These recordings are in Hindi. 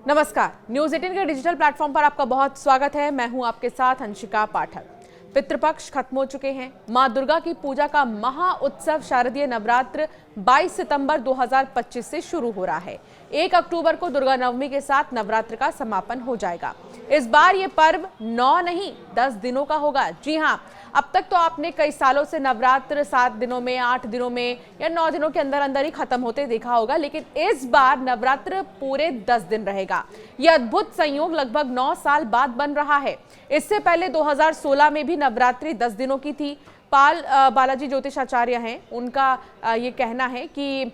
नमस्कार, न्यूज 18 के डिजिटल प्लेटफॉर्म पर आपका बहुत स्वागत है। मैं हूं आपके साथ अंशिका पाठक। पितृपक्ष खत्म हो चुके हैं। मां दुर्गा की पूजा का महा उत्सव शारदीय नवरात्र 22 सितंबर 2025 से शुरू हो रहा है। 1 अक्टूबर को दुर्गा नवमी के साथ नवरात्र का समापन हो जाएगा। इस बार ये पर्व 9 नहीं 10 दिनों का होगा। जी हां, अब तक तो आपने कई सालों से नवरात्र 7 दिनों में, 8 दिनों में या 9 दिनों के अंदर अंदर ही खत्म होते देखा होगा, लेकिन इस बार नवरात्र पूरे 10 दिन रहेगा। यह अद्भुत संयोग लगभग 9 साल बाद बन रहा है। इससे पहले 2016 में भी नवरात्रि 10 दिनों की थी। बालाजी ज्योतिषाचार्य हैं, उनका ये कहना है कि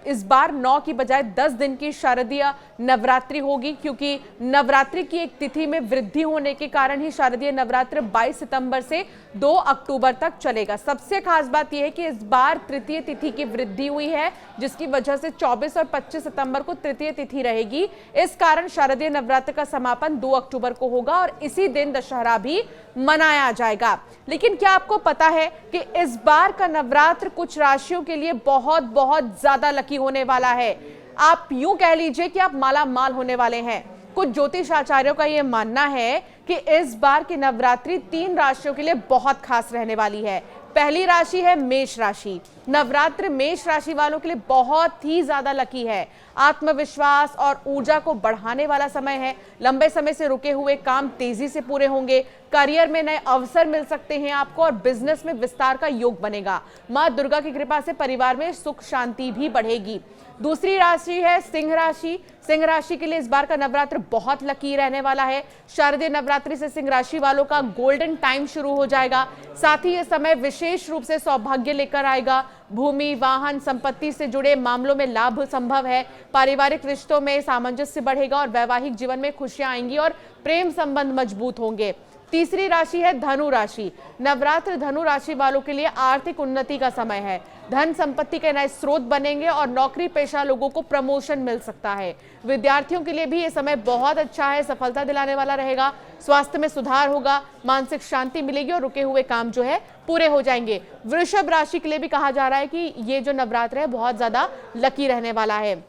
इस बार 9 की बजाय 10 दिन की शारदीय नवरात्रि होगी, क्योंकि नवरात्रि की एक तिथि में वृद्धि होने के कारण ही शारदीय नवरात्र 22 सितंबर से 2 अक्टूबर तक चलेगा। सबसे खास बात यह है कि इस बार तृतीय तिथि की वृद्धि हुई है, जिसकी वजह से 24 और 25 सितंबर को तृतीय तिथि रहेगी। इस कारण शारदीय नवरात्र का समापन 2 अक्टूबर को होगा और इसी दिन दशहरा भी मनाया जाएगा। लेकिन क्या आपको पता है कि इस बार का नवरात्र कुछ राशियों के लिए बहुत बहुत ज्यादा लकी होने वाला है। आप यूं कह लीजिए कि आप माला माल होने वाले हैं। कुछ ज्योतिष आचार्यों का यह मानना है कि इस बार की नवरात्रि 3 राशियों के लिए बहुत खास रहने वाली है। पहली राशि है मेष राशि। नवरात्र मेष राशि वालों के लिए बहुत ही ज्यादा लकी है। आत्मविश्वास और ऊर्जा को बढ़ाने वाला समय है। लंबे समय से रुके हुए काम तेजी से पूरे होंगे। करियर में नए अवसर मिल सकते हैं आपको और बिजनेस में विस्तार का योग बनेगा। मां दुर्गा की कृपा से परिवार में सुख शांति भी बढ़ेगी। दूसरी राशि है सिंह राशि। सिंह राशि के लिए इस बार का नवरात्र बहुत लकी रहने वाला है। शारदीय नवरात्रि से सिंह राशि वालों का गोल्डन टाइम शुरू हो जाएगा। साथ ही यह समय विशेष रूप से सौभाग्य लेकर आएगा। भूमि, वाहन, संपत्ति से जुड़े मामलों में लाभ संभव है। पारिवारिक रिश्तों में सामंजस्य बढ़ेगा और वैवाहिक जीवन में खुशियां आएंगी और प्रेम संबंध मजबूत होंगे। तीसरी राशि है धनु राशि। नवरात्र धनु राशि वालों के लिए आर्थिक उन्नति का समय है। धन संपत्ति के नए स्रोत बनेंगे और नौकरी पेशा लोगों को प्रमोशन मिल सकता है। विद्यार्थियों के लिए भी ये समय बहुत अच्छा है, सफलता दिलाने वाला रहेगा। स्वास्थ्य में सुधार होगा, मानसिक शांति मिलेगी और रुके हुए काम जो है पूरे हो जाएंगे। वृषभ राशि के लिए भी कहा जा रहा है कि ये जो नवरात्र है बहुत ज्यादा लकी रहने वाला है।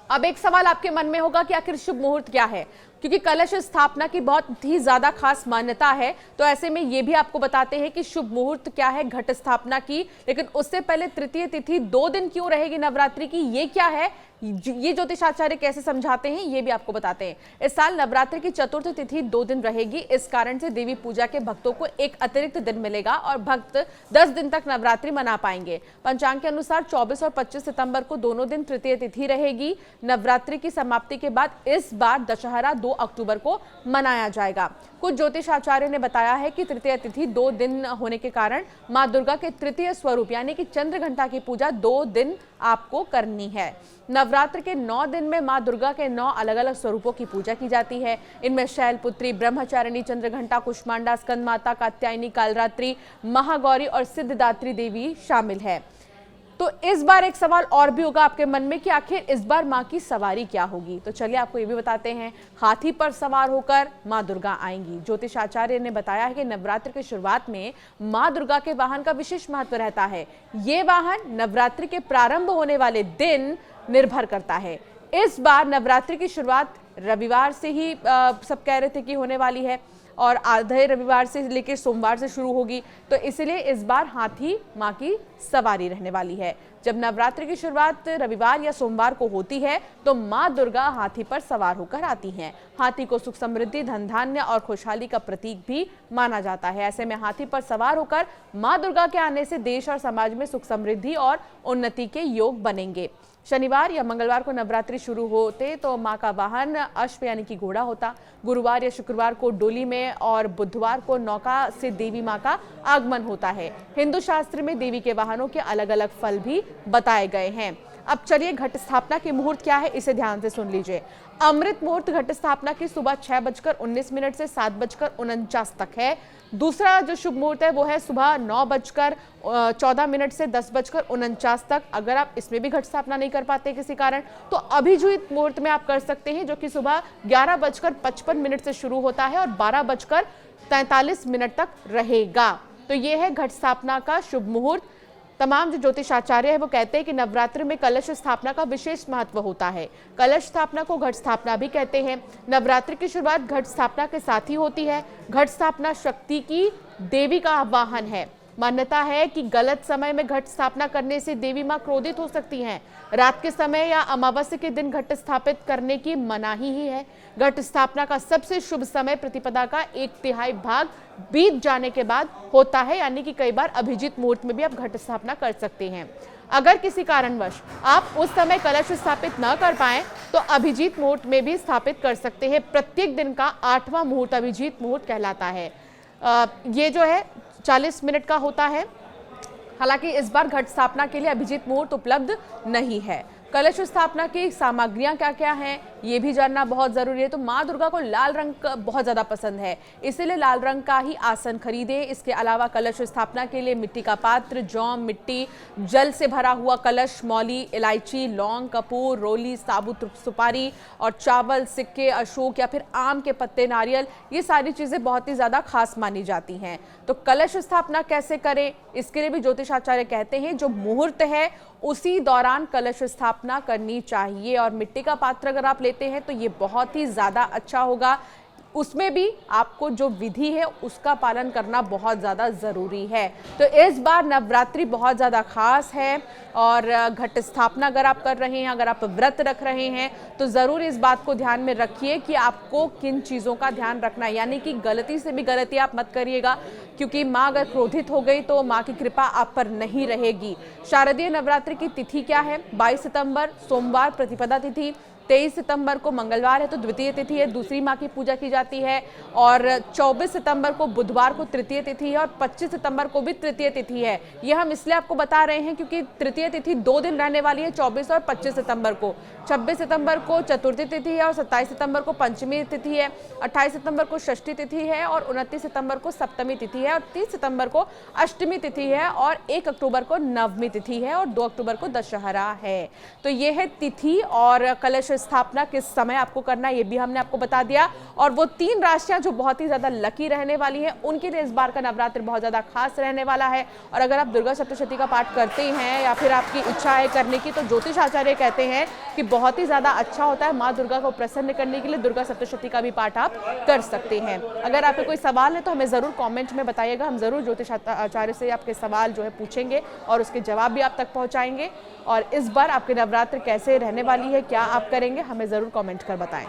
अब एक सवाल आपके मन में होगा कि आखिर शुभ मुहूर्त क्या है, क्योंकि कलश स्थापना की बहुत ही ज्यादा खास मान्यता है। तो ऐसे में ये भी आपको बताते हैं कि शुभ मुहूर्त क्या है घट स्थापना की। लेकिन उससे पहले तृतीय तिथि 2 दिन क्यों रहेगी नवरात्रि की, ये क्या है, ये ज्योतिषाचार्य कैसे समझाते हैं, ये भी आपको बताते हैं। इस साल नवरात्रि की चतुर्थ तिथि 2 दिन रहेगी। इस कारण से देवी पूजा के भक्तों को एक अतिरिक्त दिन मिलेगा और भक्त 10 दिन तक नवरात्रि मना पाएंगे। पंचांग के अनुसार 24 और 25 सितंबर को दोनों दिन तृतीय तिथि रहेगी। नवरात्रि की समाप्ति के बाद इस बार दशहरा 2 अक्टूबर को मनाया जाएगा। कुछ ज्योतिष आचार्य ने बताया है कि तृतीय तिथि 2 दिन होने के कारण मां दुर्गा के तृतीय स्वरूप यानी कि चंद्र घंटा की पूजा 2 दिन आपको करनी है। नवरात्र के 9 दिन में मां दुर्गा के 9 अलग अलग स्वरूपों की पूजा की जाती है। इनमें शैलपुत्री, ब्रह्मचारिणी, चंद्रघंटा, कुष्मांडा, स्कंद माता, कात्यायनी, कालरात्रि, महागौरी और सिद्धदात्री देवी शामिल है। तो इस बार एक सवाल और भी होगा आपके मन में कि आखिर इस बार मां की सवारी क्या होगी। तो चलिए आपको ये भी बताते हैं। हाथी पर सवार होकर मां दुर्गा आएंगी। ज्योतिष आचार्य ने बताया है कि नवरात्र की शुरुआत में मां दुर्गा के वाहन का विशेष महत्व रहता है। ये वाहन नवरात्रि के प्रारंभ होने वाले दिन निर्भर करता है। इस बार नवरात्रि की शुरुआत रविवार से ही सब कह रहे थे कि होने वाली है और आधे रविवार से लेकर सोमवार से शुरू होगी। तो इसलिए इस बार हाथी मां की सवारी रहने वाली है। जब नवरात्रि की शुरुआत रविवार या सोमवार को होती है तो मां दुर्गा हाथी पर सवार होकर आती हैं। हाथी को सुख समृद्धि, धन धान्य और खुशहाली का प्रतीक भी माना जाता है। ऐसे में हाथी पर सवार होकर मां दुर्गा के आने से देश और समाज में सुख समृद्धि और उन्नति के योग बनेंगे। शनिवार या मंगलवार को नवरात्रि शुरू होते तो मां का वाहन अश्व यानी कि घोड़ा होता। गुरुवार या शुक्रवार को डोली में और बुधवार को नौका से देवी मां का आगमन होता है। हिंदू शास्त्र में देवी के वाहनों के अलग अलग फल भी बताए गए हैं। अब चलिए घट स्थापना के मुहूर्त क्या है, इसे ध्यान से सुन लीजिए। अमृत मुहूर्त घट स्थापना की सुबह 6:19 से 7:49 तक है। दूसरा जो शुभ मुहूर्त है वो है सुबह 9:14 से 10:49 तक। अगर आप इसमें भी घट स्थापना नहीं कर पाते किसी कारण तो अभिजीत मुहूर्त में आप कर सकते हैं, जो कि सुबह 11:55 से शुरू होता है और 12:43 तक रहेगा। तो ये है घट स्थापना का शुभ मुहूर्त। तमाम जो ज्योतिषाचार्य है वो कहते हैं कि नवरात्रि में कलश स्थापना का विशेष महत्व होता है। कलश स्थापना को घट स्थापना भी कहते हैं। नवरात्रि की शुरुआत घट स्थापना के साथ ही होती है। घट स्थापना शक्ति की देवी का आवाहन है। मान्यता है कि गलत समय में घट स्थापना करने से देवी मां क्रोधित हो सकती हैं। रात के समय या अमावस्या के दिन घट स्थापित करने की मनाही ही है। घट स्थापना का सबसे शुभ समय प्रतिपदा का 1/3 भाग बीत जाने के बाद होता है, यानी कि कई बार अभिजीत मुहूर्त में भी आप घट स्थापना कर सकते हैं। अगर किसी कारणवश आप उस समय कलश स्थापित न कर पाए तो अभिजीत मुहूर्त में भी स्थापित कर सकते हैं। प्रत्येक दिन का 8वां मुहूर्त अभिजीत मुहूर्त कहलाता है। ये जो है 40 मिनट का होता है। हालांकि इस बार घट स्थापना के लिए अभिजीत मुहूर्त उपलब्ध नहीं है। कलश स्थापना की सामग्रियां क्या क्या हैं ये भी जानना बहुत जरूरी है। तो माँ दुर्गा को लाल रंग बहुत ज्यादा पसंद है, इसीलिए लाल रंग का ही आसन खरीदे। इसके अलावा कलश स्थापना के लिए मिट्टी का पात्र, जौ, मिट्टी, जल से भरा हुआ कलश, मौली, इलायची, लौंग, कपूर, रोली, साबुत सुपारी और चावल, सिक्के, अशोक या फिर आम के पत्ते, नारियल, ये सारी चीजें बहुत ही ज्यादा खास मानी जाती हैं। तो कलश स्थापना कैसे करें इसके लिए भी ज्योतिषाचार्य कहते हैं जो मुहूर्त है उसी दौरान कलश स्थापना करनी चाहिए। और मिट्टी का पात्र अगर आप लेते हैं तो ये बहुत ही ज्यादा अच्छा होगा। उसमें भी आपको जो विधि है उसका पालन करना बहुत ज़्यादा ज़रूरी है। तो इस बार नवरात्रि बहुत ज़्यादा खास है और घट स्थापना अगर आप कर रहे हैं, अगर आप व्रत रख रहे हैं तो ज़रूर इस बात को ध्यान में रखिए कि आपको किन चीज़ों का ध्यान रखना है। यानी कि गलती से भी गलती आप मत करिएगा, क्योंकि माँ अगर क्रोधित हो गई तो माँ की कृपा आप पर नहीं रहेगी। शारदीय नवरात्रि की तिथि क्या है? 22 सितंबर सोमवार प्रतिपदा तिथि, 23 सितंबर को मंगलवार है तो द्वितीय तिथि है, दूसरी माँ की पूजा की जाती है। और 24 सितंबर को बुधवार को तृतीय तिथि है और 25 सितंबर को भी तृतीय तिथि है। ये हम इसलिए आपको बता रहे हैं क्योंकि तृतीय तिथि 2 दिन रहने वाली है, 24 और 25 सितंबर को। 26 सितंबर को चतुर्थी तिथि है और 27 सितंबर को पंचमी तिथि है, 28 सितंबर को षष्ठी तिथि है और 29 सितंबर को सप्तमी तिथि है और 30 सितंबर को अष्टमी तिथि है और 1 अक्टूबर को नवमी तिथि है और 2 अक्टूबर को दशहरा है। तो ये है तिथि और कलश स्थापना किस समय आपको करना है ये भी हमने आपको बता दिया। और वो 3 राशियां जो बहुत ही ज्यादा लकी रहने वाली हैं उनके लिए इस बार का नवरात्र बहुत ज्यादा खास रहने वाला है। और अगर आप दुर्गा सप्तशती का पाठ करते हैं या फिर आपकी इच्छा है करने की तो ज्योतिष आचार्य कहते हैं कि बहुत ही ज्यादा अच्छा होता है। माँ दुर्गा को प्रसन्न करने के लिए दुर्गा सप्तशती का भी पाठ आप कर सकते हैं। अगर आपके कोई सवाल है तो हमें जरूर कॉमेंट में बताइएगा, हम जरूर ज्योतिष आचार्य से आपके सवाल जो है पूछेंगे और उसके जवाब भी आप तक पहुंचाएंगे। और इस बार आपके नवरात्र कैसे रहने वाली है, क्या आप करेंगे, हमें ज़रूर कमेंट कर बताएं।